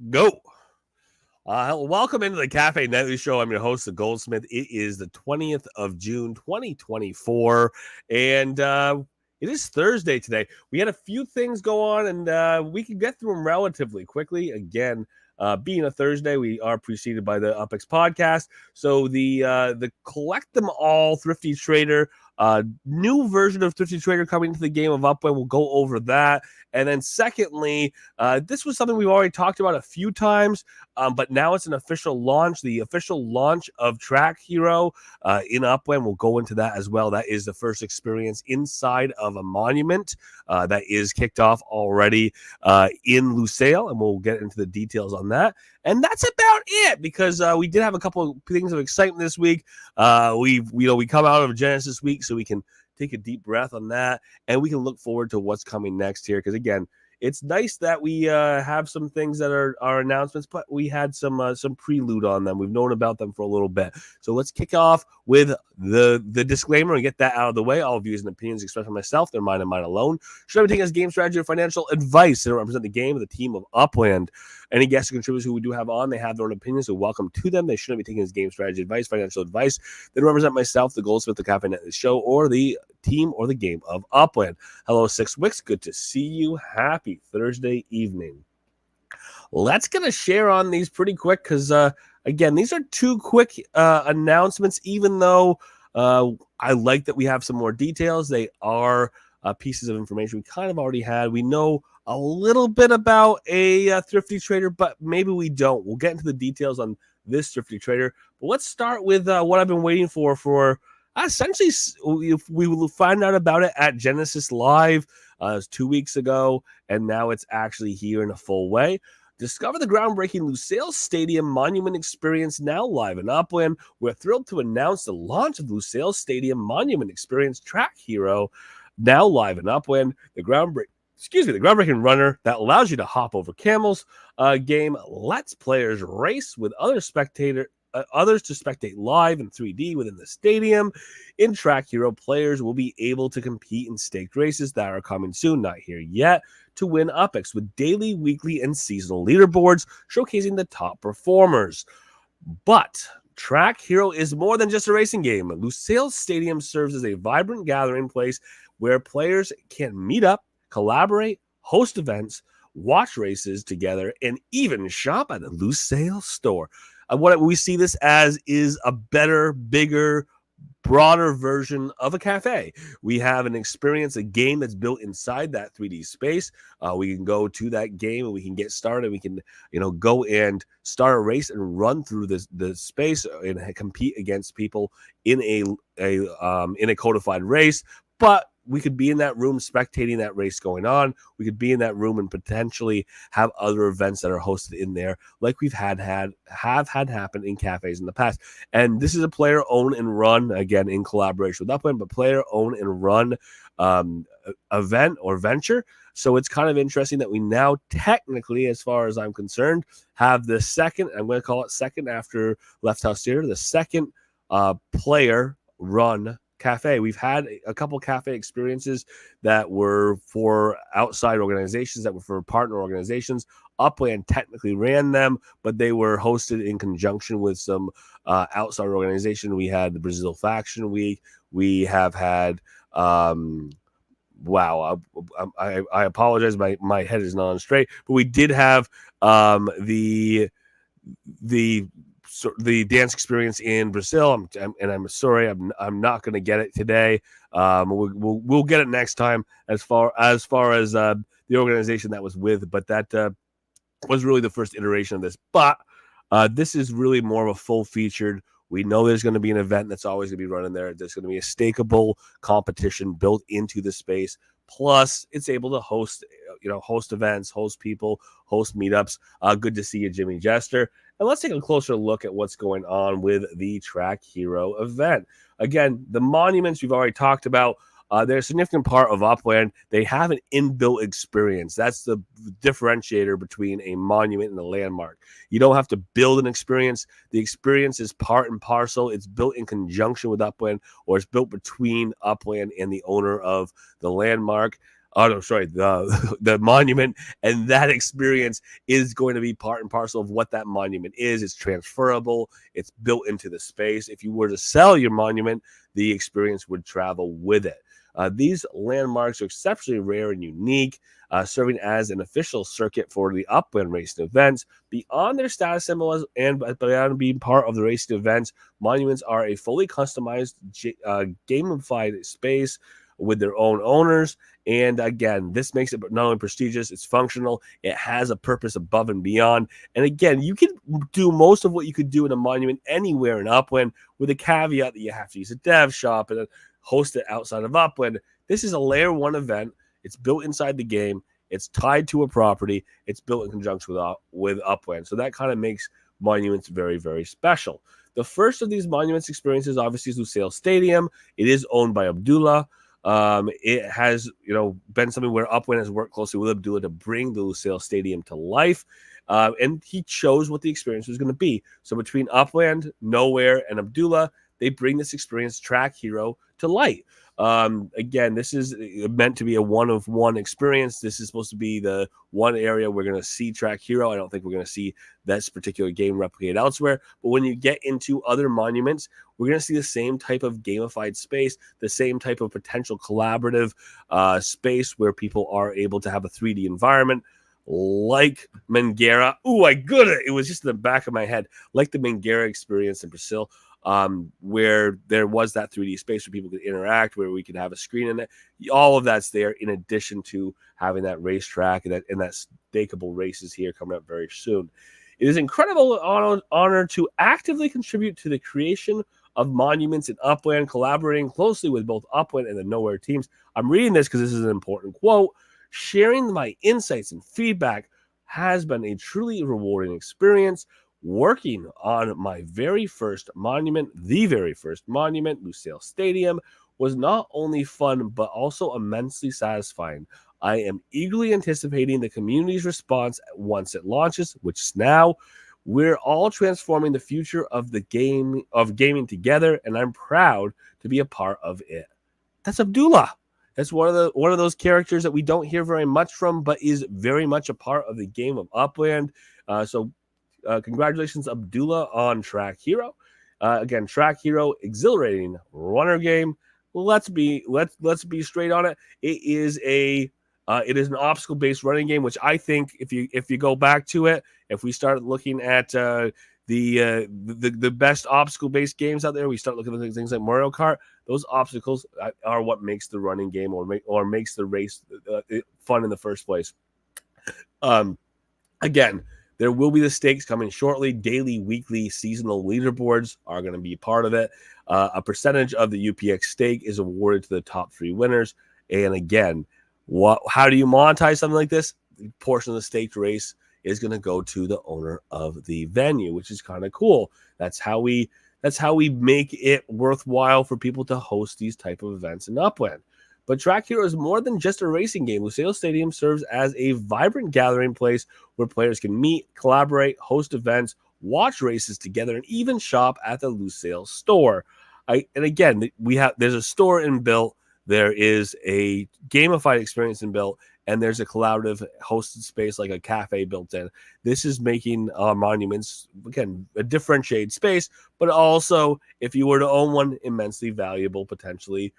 Go. Welcome into the Cafe Nightly Show. I'm your host, the Goldsmith. It is the 20th of June, 2024, and it is Thursday today. We had a few things go on, and we can get through them relatively quickly. Again, being a Thursday, we are preceded by the UpX podcast. So the Collect Them All Thrifty Trader, new version of Thrifty Trader coming into the game of Upland. We'll go over that. And then secondly, this was something we've already talked about a few times, but now it's an official launch, the official launch of Track Hero in Upland. We'll go into that as well. That is the first experience inside of a monument that is kicked off already in Lucille, and we'll get into the details on that. And that's about it, because we did have a couple of things of excitement this week. We come out of Genesis week, so we can take a deep breath on that, and we can look forward to what's coming next here. Because again, it's nice that we have some things that are our announcements, but we had some prelude on them. We've known about them for a little bit. So let's kick off with the disclaimer and get that out of the way. All views and opinions expressed by myself, they're mine and mine alone. Should I be taking as game strategy or financial advice? They don't represent the game or the team of Upland. Any guests or contributors who we do have on, they have their own opinions, so welcome to them. They shouldn't be taking as game strategy advice, financial advice. They don't represent myself, the Goldsmith, the Cafe Nightly Show, or the team or the game of Upland. Hello, Six Wicks. Good to see you. Happy Thursday evening. Let's get a share on these pretty quick, because again, these are two quick announcements. Even though I like that we have some more details, they are pieces of information we kind of already had. We know a little bit about a Thrifty Trader, but maybe we don't. We'll get into the details on this Thrifty Trader, but let's start with what I've been waiting for essentially. We will find out about it at Genesis Live. It was 2 weeks ago, and now it's actually here in a full way. Discover the groundbreaking Lucille Stadium Monument Experience, now live in Upland. We're thrilled to announce the launch of Lucille Stadium Monument Experience Track Hero, now live in Upland. The groundbreaking runner that allows you to hop over camels game lets players race with others to spectate live in 3D within the stadium. In Track Hero, players will be able to compete in staked races that are coming soon, not here yet, to win UpX with daily, weekly, and seasonal leaderboards showcasing the top performers. But Track Hero is more than just a racing game. Lucille Stadium serves as a vibrant gathering place where players can meet up, collaborate, host events, watch races together, and even shop at the Lucille store. What we see this as is a better, bigger, broader version of a cafe. We have an experience, a game that's built inside that 3D space. We can go to that game and we can get started. We can, go and start a race and run through the space and compete against people in a codified race. But we could be in that room spectating that race going on. We could be in that room and potentially have other events that are hosted in there, like we've had happen in cafes in the past. And this is a player own and run, again in collaboration with Upland, but player own and run event or venture. So it's kind of interesting that we now technically, as far as I'm concerned, have the second, I'm going to call it second after Left House Theater, the second player run cafe. We've had a couple cafe experiences that were for outside organizations, that were for partner organizations. Upland technically ran them, but they were hosted in conjunction with some outside organization. We had the Brazil Faction Week. We have had wow, I apologize, my head is not on straight, but we did have the dance experience in Brazil. I'm sorry, I'm not going to get it today. We'll get it next time. As far as the organization that was with, but that was really the first iteration of this. But this is really more of a full featured. We know there's going to be an event that's always going to be running there. There's going to be a stakeable competition built into the space. Plus, it's able to host events, host people, host meetups. Good to see you, Jimmy Jester. And let's take a closer look at what's going on with the Track Hero event. Again, the monuments we've already talked about. They're a significant part of Upland. They have an inbuilt experience. That's the differentiator between a monument and a landmark. You don't have to build an experience. The experience is part and parcel. It's built in conjunction with Upland, or it's built between Upland and the owner of the landmark. Oh no, sorry, the monument, and that experience is going to be part and parcel of what that monument is. It's transferable. It's built into the space. If you were to sell your monument, the experience would travel with it. These landmarks are exceptionally rare and unique, serving as an official circuit for the upland racing events. Beyond their status symbol and beyond being part of the racing events, monuments are a fully customized, gamified space with their own owners. And again, this makes it not only prestigious, it's functional, it has a purpose above and beyond. And again, you can do most of what you could do in a monument anywhere in Upland, with a caveat that you have to use a dev shop and host it outside of Upland. This is a layer 1 event. It's built inside the game. It's tied to a property. It's built in conjunction with Upland. So that kind of makes monuments very, very special. The first of these monuments experiences obviously is Lusail Stadium. It is owned by Abdullah. It has, been something where Upland has worked closely with Abdullah to bring the Lusail Stadium to life. And he chose what the experience was going to be. So between Upland, Nowhere, and Abdullah, they bring this experience, Track Hero, to light. Again, this is meant to be a one-of-one experience. This is supposed to be the one area we're going to see Track Hero. I don't think we're going to see this particular game replicated elsewhere. But when you get into other monuments, we're going to see the same type of gamified space, the same type of potential collaborative space where people are able to have a 3D environment, like Mangera. Ooh, I got it. It was just in the back of my head, like the Mangera experience in Brazil. Where there was that 3D space where people could interact, where we could have a screen in it. All of that's there, in addition to having that racetrack and that stakeable races here coming up very soon. It is incredible honor to actively contribute to the creation of monuments in Upland, collaborating closely with both Upland and the Nowhere teams. I'm reading this because this is an important quote. Sharing my insights and feedback has been a truly rewarding experience. Working on my very first monument, Lusail Stadium, was not only fun, but also immensely satisfying. I am eagerly anticipating the community's response once it launches, which is now. We're all transforming the future of gaming together, and I'm proud to be a part of it. That's Abdullah. That's one of those characters that we don't hear very much from, but is very much a part of the game of Upland. Congratulations, Abdullah, on Track Hero. Again, Track Hero, exhilarating runner game. Let's be straight on it. It is an obstacle based running game, which I think if you go back to it, if we start looking at the best obstacle based games out there, we start looking at things like Mario Kart. Those obstacles are what makes the running game or makes the race fun in the first place. Again, there will be the stakes coming shortly. Daily, weekly, seasonal leaderboards are going to be part of it. A percentage of the UPX stake is awarded to the top 3 winners. And again, how do you monetize something like this? The portion of the staked race is going to go to the owner of the venue, which is kind of cool. That's how we make it worthwhile for people to host these type of events in Upland. But Track Hero is more than just a racing game. Lusail Stadium serves as a vibrant gathering place where players can meet, collaborate, host events, watch races together, and even shop at the Lusail store. And again, there's a store inbuilt, there is a gamified experience inbuilt, and there's a collaborative hosted space like a cafe built in. This is making monuments, again, a differentiated space, but also, if you were to own one, immensely valuable potentially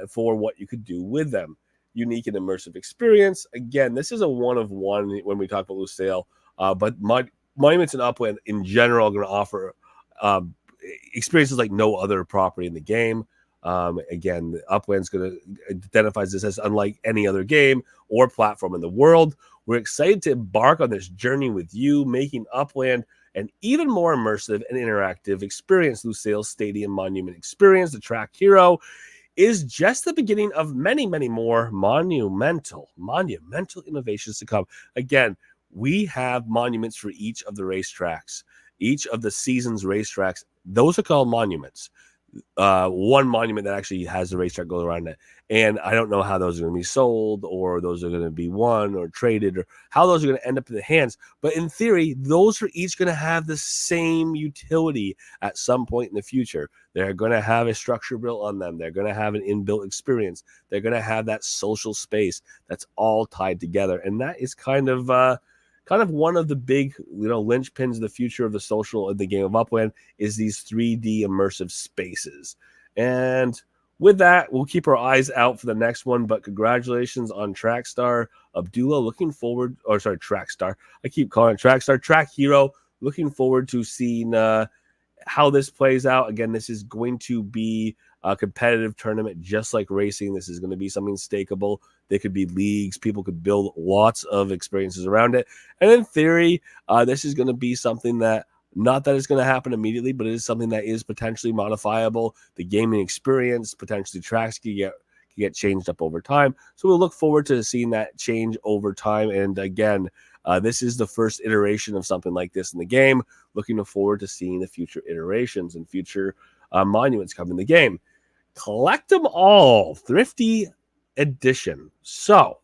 for what you could do with them. Unique and immersive experience. Again, this is a one-of-one when we talk about Lusail, but monuments in Upland in general are going to offer experiences like no other property in the game. Again, Upland's going to identify this as unlike any other game or platform in the world. We're excited to embark on this journey with you, making Upland an even more immersive and interactive experience. Lusail Stadium Monument Experience, the Track Hero, is just the beginning of many, many more monumental innovations to come. Again, we have monuments for each of the racetracks, each of the season's racetracks. Those are called monuments. one monument that actually has the racetrack go around it. And I don't know how those are going to be sold, or those are going to be won or traded, or how those are going to end up in the hands. But in theory, those are each going to have the same utility at some point in the future. They're going to have a structure built on them. They're going to have an inbuilt experience. They're going to have that social space that's all tied together. And that is kind of one of the big, linchpins of the future of the social of the game of Upland, is these 3D immersive spaces. And with that, we'll keep our eyes out for the next one. But congratulations on Trackstar Abdullah. Looking forward, Trackstar. I keep calling it Trackstar. Track Hero. Looking forward to seeing how this plays out. Again, this is going to be a competitive tournament, just like racing. This is going to be something stakeable. They could be leagues. People could build lots of experiences around it. And in theory, this is going to be something that, not that it's going to happen immediately, but it is something that is potentially modifiable. The gaming experience, potentially tracks can get changed up over time. So we'll look forward to seeing that change over time. And again, this is the first iteration of something like this in the game. Looking forward to seeing the future iterations and future monuments come in the game. Collect them all, Thrifty Edition. So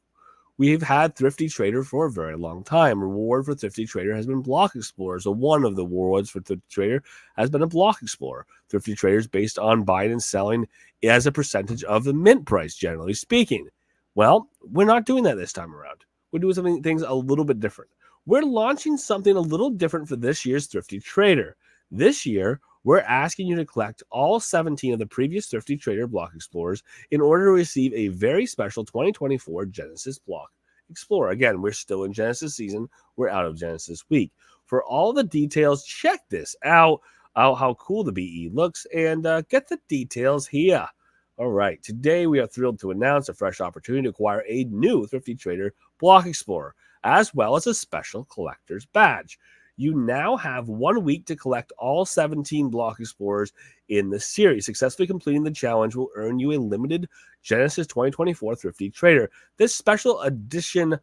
we've had Thrifty Trader for a very long time. Reward for Thrifty Trader has been Block Explorer. So one of the rewards for Thrifty Trader has been a Block Explorer. Thrifty Trader is based on buying and selling as a percentage of the mint price, generally speaking. Well, we're not doing that this time around. We're doing things a little bit different. We're launching something a little different for this year's Thrifty Trader. This year, we're asking you to collect all 17 of the previous Thrifty Trader Block Explorers in order to receive a very special 2024 Genesis Block Explorer. Again, we're still in Genesis season. We're out of Genesis week. For all the details, check this out how cool the BE looks, and get the details here. All right, today we are thrilled to announce a fresh opportunity to acquire a new Thrifty Trader Block Explorer, as well as a special collector's badge. You now have 1 week to collect all 17 Block Explorers in the series. Successfully completing the challenge will earn you a limited Genesis 2024 Thrifty Trader. This special edition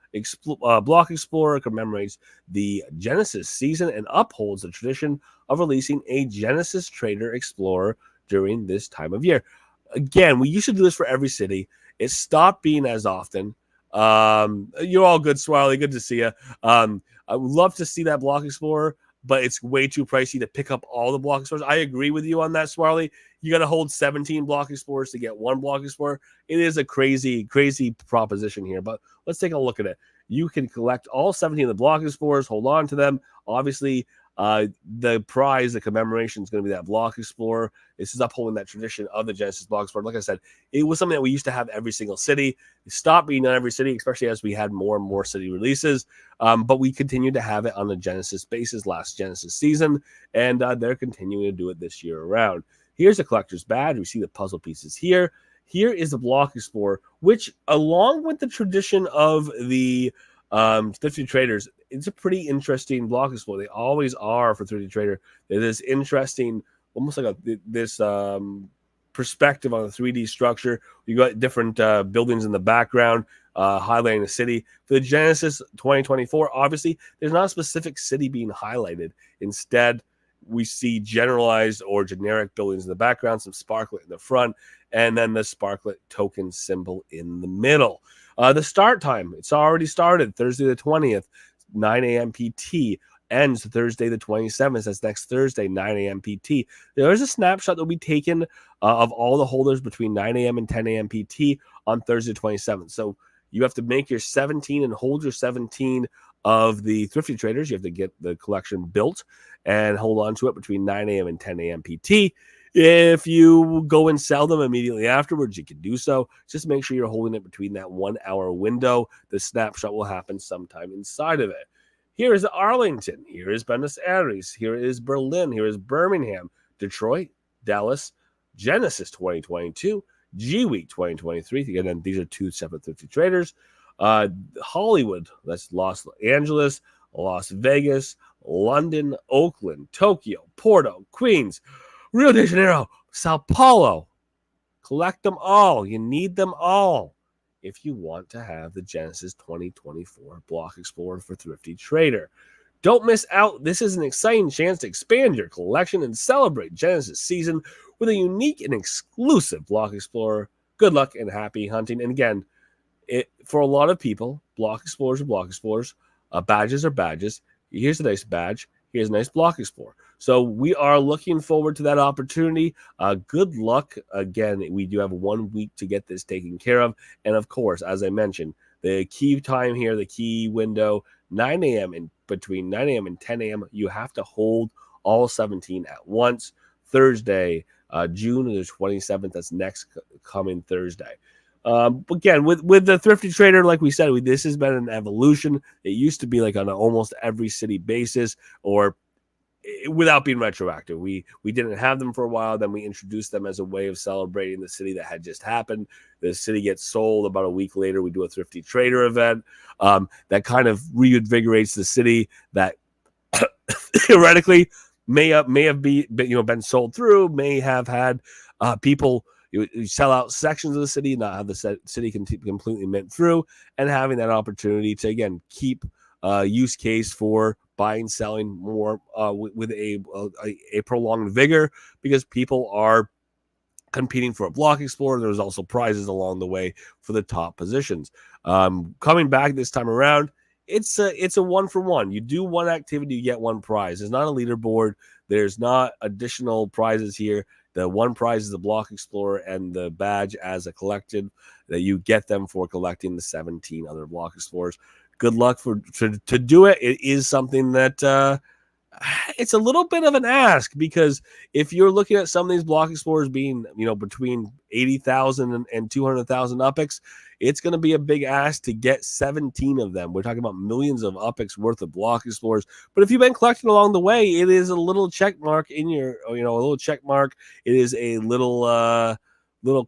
Block Explorer commemorates the Genesis season and upholds the tradition of releasing a Genesis Trader Explorer during this time of year. Again, we used to do this for every city. It stopped being as often. You're all good, Swiley. Good to see you. I would love to see that Block Explorer, but it's way too pricey to pick up all the Block Explorers. I agree with you on that, Swirly. You got to hold 17 Block Explorers to get one Block Explorer. It is a crazy, crazy proposition here, but let's take a look at it. You can collect all 17 of the Block Explorers, hold on to them. Obviously, the prize, the commemoration is going to be that Block Explorer. This is upholding that tradition of the Genesis Block Explorer. Like I said, it was something that we used to have every single city. It stopped being on every city, especially as we had more and more city releases. But we continued to have it on a Genesis basis last Genesis season, and they're continuing to do it this year around. Here's a collector's badge. We see the puzzle pieces here. Here is the Block Explorer, which, along with the tradition of the Thrifty Traders, it's a pretty interesting Block Explorer. They always are for Thrifty Trader. It is interesting, almost like this perspective on the 3D structure. You got different buildings in the background, highlighting the city. For the Genesis 2024, obviously, there's not a specific city being highlighted. Instead, we see generalized or generic buildings in the background, some sparklet in the front, and then the sparklet token symbol in the middle. The start time, it's already started, Thursday the 20th, 9 a.m. PT. Ends Thursday the 27th. That's next Thursday, 9 a.m. PT. There is a snapshot that will be taken of all the holders between 9 a.m. and 10 a.m. PT on Thursday 27th. So you have to make your 17 and hold your 17 of the Thrifty Traders. You have to get the collection built and hold on to it between 9 a.m. and 10 a.m. PT. If you go and sell them immediately afterwards, you can do so. Just make sure you're holding it between that 1 hour window. The snapshot will happen sometime inside of it. Here is Arlington. Here is Buenos Aires. Here is Berlin. Here is Birmingham, Detroit, Dallas, Genesis 2022, G Week 2023. Again, these are two separate Thrifty Traders. Hollywood, that's Los Angeles, Las Vegas, London, Oakland, Tokyo, Porto, Queens, Rio de Janeiro, Sao Paulo. Collect them all. You need them all if you want to have the Genesis 2024 Block Explorer for Thrifty Trader. Don't miss out. This is an exciting chance to expand your collection and celebrate Genesis season with a unique and exclusive Block Explorer. Good luck and happy hunting. And again, for a lot of people, Block Explorers are Block Explorers. Badges are badges. Here's a nice badge. Here's a nice Block Explorer. So we are looking forward to that opportunity. Good luck. Again, we do have 1 week to get this taken care of. And of course, as I mentioned, the key time here, the key window, 9 a.m. and between 9 a.m. and 10 a.m., you have to hold all 17 at once. Thursday, June the 27th, that's next coming Thursday. Again, with the Thrifty Trader, like we said, this has been an evolution. It used to be like on an almost every city basis, or without being retroactive. We didn't have them for a while. Then we introduced them as a way of celebrating the city that had just happened. The city gets sold. About a week later, we do a Thrifty Trader event that kind of reinvigorates the city that theoretically may have been sold through, may have had people you sell out sections of the city, not have the city completely mint through, and having that opportunity to, again, keep use case for buying, selling more with a prolonged vigor, because people are competing for a Block Explorer. There's also prizes along the way for the top positions. Coming back this time around, it's a 1-for-1. You do one activity, you get one prize. There's not a leaderboard. There's not additional prizes here. The one prize is the Block Explorer and the badge as a collected that you get them for collecting the 17 other Block Explorers. Good luck to do it. It is something that it's a little bit of an ask, because if you're looking at some of these Block Explorers being, between 80,000 and 200,000 UPIX, it's going to be a big ask to get 17 of them. We're talking about millions of UPIX worth of Block Explorers. But if you've been collecting along the way, it is a little check mark in your, a little check mark. It is a little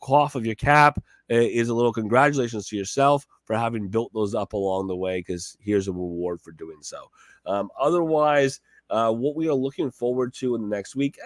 quaff of your cap. It is a little congratulations to yourself for having built those up along the way, because here's a reward for doing so. Otherwise, what we are looking forward to in the next week,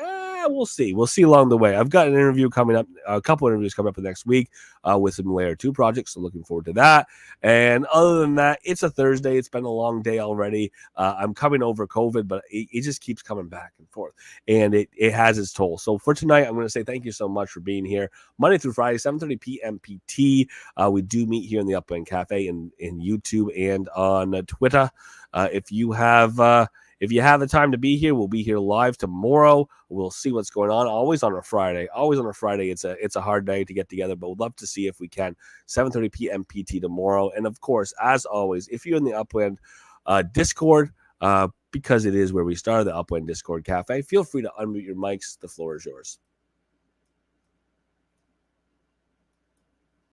we'll see. We'll see along the way. I've got an interview coming up, a couple interviews coming up the next week with some Layer 2 projects, so looking forward to that. And other than that, it's a Thursday. It's been a long day already. I'm coming over COVID, but it just keeps coming back and forth, and it has its toll. So for tonight, I'm going to say thank you so much for being here. Monday through Friday, 7:30 p.m. PT. We do meet here in the Upland Cafe in YouTube and on Twitter. If you have the time to be here, we'll be here live tomorrow. We'll see what's going on. Always on a Friday. It's a hard day to get together, but we'd love to see if we can. 7:30 p.m. PT tomorrow. And of course, as always, if you're in the Upland Discord, because it is where we started, the Upland Discord Cafe, feel free to unmute your mics. The floor is yours.